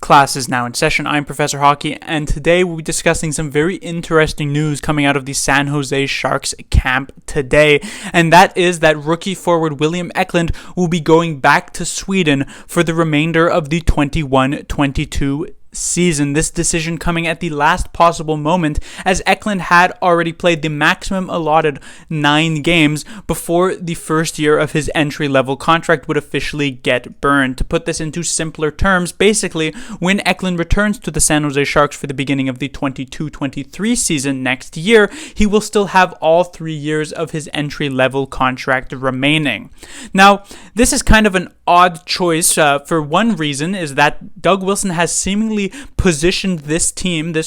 Class is now in session. I'm Professor Hockey, and today we'll be discussing some very interesting news coming out of the San Jose Sharks camp today, and that is that rookie forward William Eklund will be going back to Sweden for the remainder of the 21-22 season. This decision coming at the last possible moment, as Eklund had already played the maximum allotted 9 games before the first year of his entry-level contract would officially get burned. To put this into simpler terms, basically, when Eklund returns to the San Jose Sharks for the beginning of the 22-23 season next year, he will still have all 3 years of his entry-level contract remaining. Now, this is kind of an odd choice for one reason, is that Doug Wilson has seemingly positioned this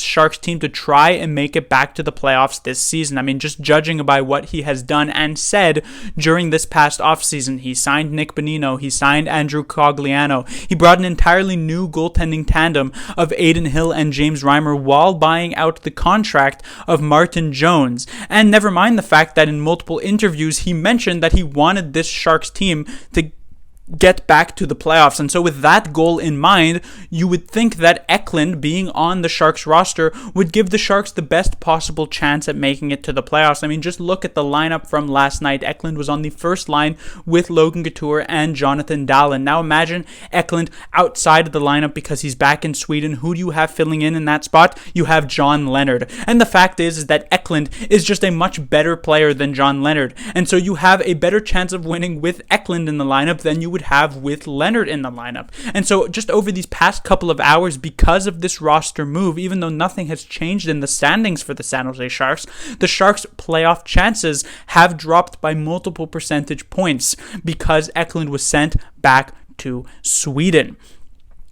Sharks team, to try and make it back to the playoffs this season. I mean, just judging by what he has done and said during this past offseason, he signed Nick Bonino, he signed Andrew Cogliano, he brought an entirely new goaltending tandem of Aiden Hill and James Reimer while buying out the contract of Martin Jones. And never mind the fact that in multiple interviews he mentioned that he wanted this Sharks team to get back to the playoffs. And so with that goal in mind, you would think that Eklund being on the Sharks roster would give the Sharks the best possible chance at making it to the playoffs. I mean, just look at the lineup from last night. Eklund was on the first line with Logan Couture and Jonathan Dahlen. Now imagine Eklund outside of the lineup because he's back in Sweden. Who do you have filling in that spot? You have John Leonard. And the fact is that Eklund is just a much better player than John Leonard. And so you have a better chance of winning with Eklund in the lineup than you would have with Leonard in the lineup. And so just over these past couple of hours, because of this roster move, even though nothing has changed in the standings for the San Jose Sharks, the Sharks' playoff chances have dropped by multiple percentage points because Eklund was sent back to Sweden.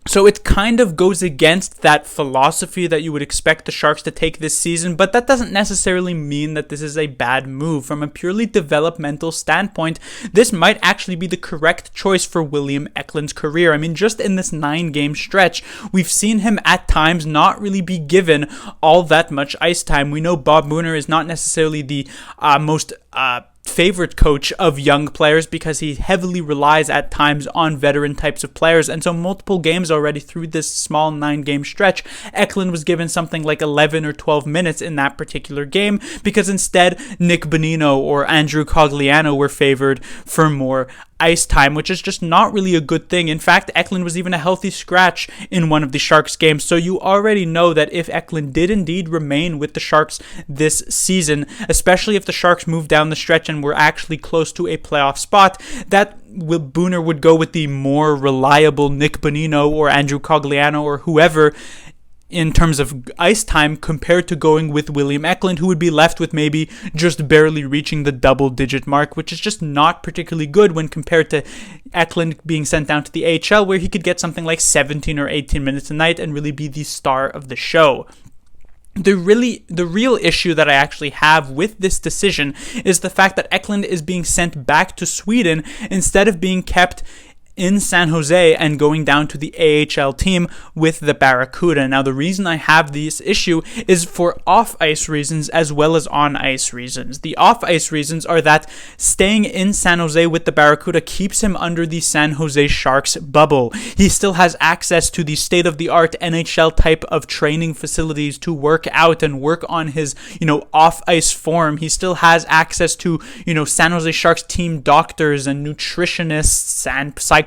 So it kind of goes against that philosophy that you would expect the Sharks to take this season, but that doesn't necessarily mean that this is a bad move. From a purely developmental standpoint, this might actually be the correct choice for William Eklund's career. I mean, just in this 9-game stretch, we've seen him at times not really be given all that much ice time. We know Bob Booner is not necessarily the most favorite coach of young players because he heavily relies at times on veteran types of players, and so multiple games already through this small 9-game stretch, Eklund was given something like 11 or 12 minutes in that particular game because instead Nick Bonino or Andrew Cogliano were favored for more ice time, which is just not really a good thing. In fact, Eklund was even a healthy scratch in one of the Sharks games, so you already know that if Eklund did indeed remain with the Sharks this season, especially if the Sharks moved down the stretch and were actually close to a playoff spot, that Booner would go with the more reliable Nick Bonino or Andrew Cogliano or whoever in terms of ice time, compared to going with William Eklund, who would be left with maybe just barely reaching the double-digit mark, which is just not particularly good when compared to Eklund being sent down to the AHL, where he could get something like 17 or 18 minutes a night and really be the star of the show. The real issue that I actually have with this decision is the fact that Eklund is being sent back to Sweden instead of being kept in San Jose and going down to the AHL team with the Barracuda. Now, the reason I have this issue is for off-ice reasons as well as on-ice reasons. The off-ice reasons are that staying in San Jose with the Barracuda keeps him under the San Jose Sharks bubble. He still has access to the state-of-the-art NHL type of training facilities to work out and work on his, off-ice form. He still has access to, San Jose Sharks team doctors and nutritionists and psychologists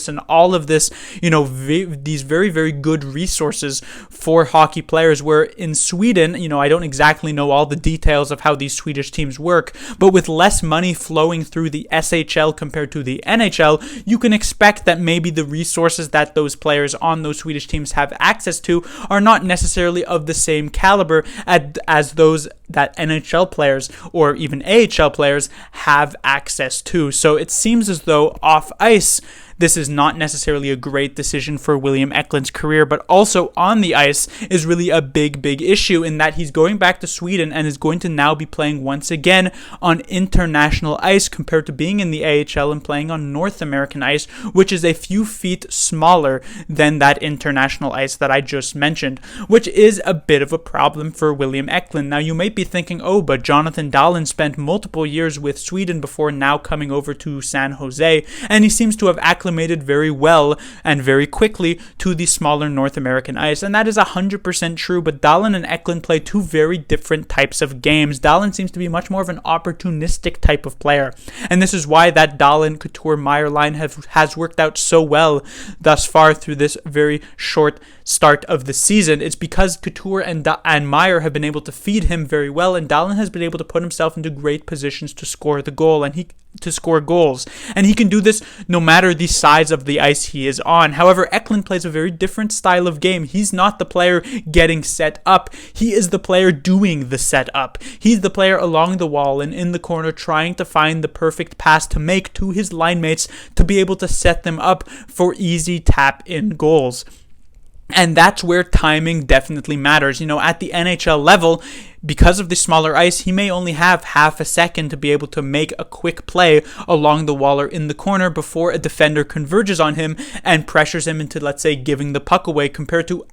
and all of this, these very, very good resources for hockey players, where in Sweden, I don't exactly know all the details of how these Swedish teams work, but with less money flowing through the SHL compared to the NHL, you can expect that maybe the resources that those players on those Swedish teams have access to are not necessarily of the same caliber as those that NHL players or even AHL players have access to. So it seems as though off ice, this is not necessarily a great decision for William Eklund's career, but also on the ice is really a big issue in that he's going back to Sweden and is going to now be playing once again on international ice compared to being in the AHL and playing on North American ice, which is a few feet smaller than that international ice that I just mentioned, which is a bit of a problem for William Eklund. Now, you might be thinking, but Jonathan Dahlen spent multiple years with Sweden before now coming over to San Jose, and he seems to have acclimated very well and very quickly to the smaller North American ice. And that is 100% true, but Dahlin and Eklund play two very different types of games. Dahlin seems to be much more of an opportunistic type of player, and this is why that Dahlin, Couture, Meier line has worked out so well thus far through this very short start of the season. It's because Couture and Meier have been able to feed him very well, and Dahlin has been able to put himself into great positions to score goals, and he can do this no matter the size of the ice he is on. However, Eklund plays a very different style of game. He's not the player getting set up. He is the player doing the setup. He's the player along the wall and in the corner trying to find the perfect pass to make to his line mates to be able to set them up for easy tap-in goals. And that's where timing definitely matters. At the NHL level, because of the smaller ice, he may only have half a second to be able to make a quick play along the wall or in the corner before a defender converges on him and pressures him into, let's say, giving the puck away, compared to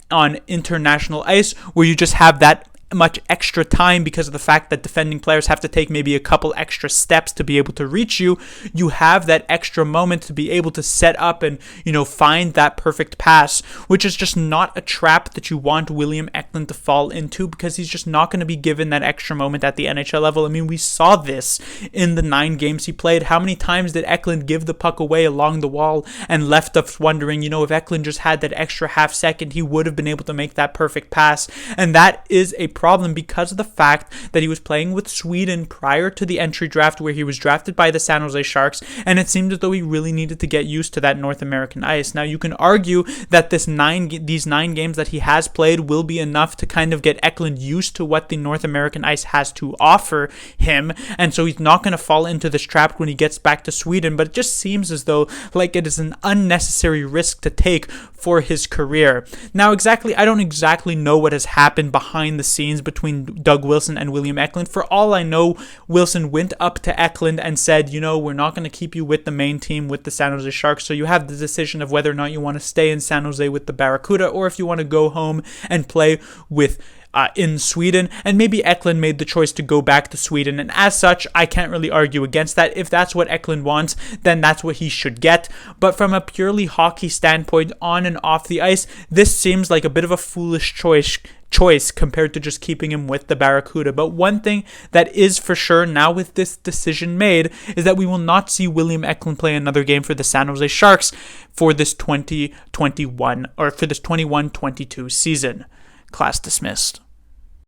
on international ice, where you just have that much extra time because of the fact that defending players have to take maybe a couple extra steps to be able to reach you. You have that extra moment to be able to set up and, find that perfect pass, which is just not a trap that you want William Eklund to fall into, because he's just not going to be given that extra moment at the NHL level. I mean, we saw this in the 9 games he played. How many times did Eklund give the puck away along the wall and left us wondering, if Eklund just had that extra half second, he would have been able to make that perfect pass. And that is a problem because of the fact that he was playing with Sweden prior to the entry draft, where he was drafted by the San Jose Sharks, and it seemed as though he really needed to get used to that North American ice. Now, you can argue that these 9 games that he has played will be enough to kind of get Eklund used to what the North American ice has to offer him, and so he's not going to fall into this trap when he gets back to Sweden, but it just seems as though it is an unnecessary risk to take for his career. Now, I don't exactly know what has happened behind the scenes between Doug Wilson and William Eklund. For all I know, Wilson went up to Eklund and said, we're not going to keep you with the main team with the San Jose Sharks, so you have the decision of whether or not you want to stay in San Jose with the Barracuda, or if you want to go home and play with in Sweden. And maybe Eklund made the choice to go back to Sweden, and as such, I can't really argue against that. If that's what Eklund wants, then that's what he should get. But from a purely hockey standpoint, on and off the ice, this seems like a bit of a foolish choice compared to just keeping him with the Barracuda. But one thing that is for sure now with this decision made is that we will not see William Eklund play another game for the San Jose Sharks for this 2021 or for this 21-22 season. Class dismissed.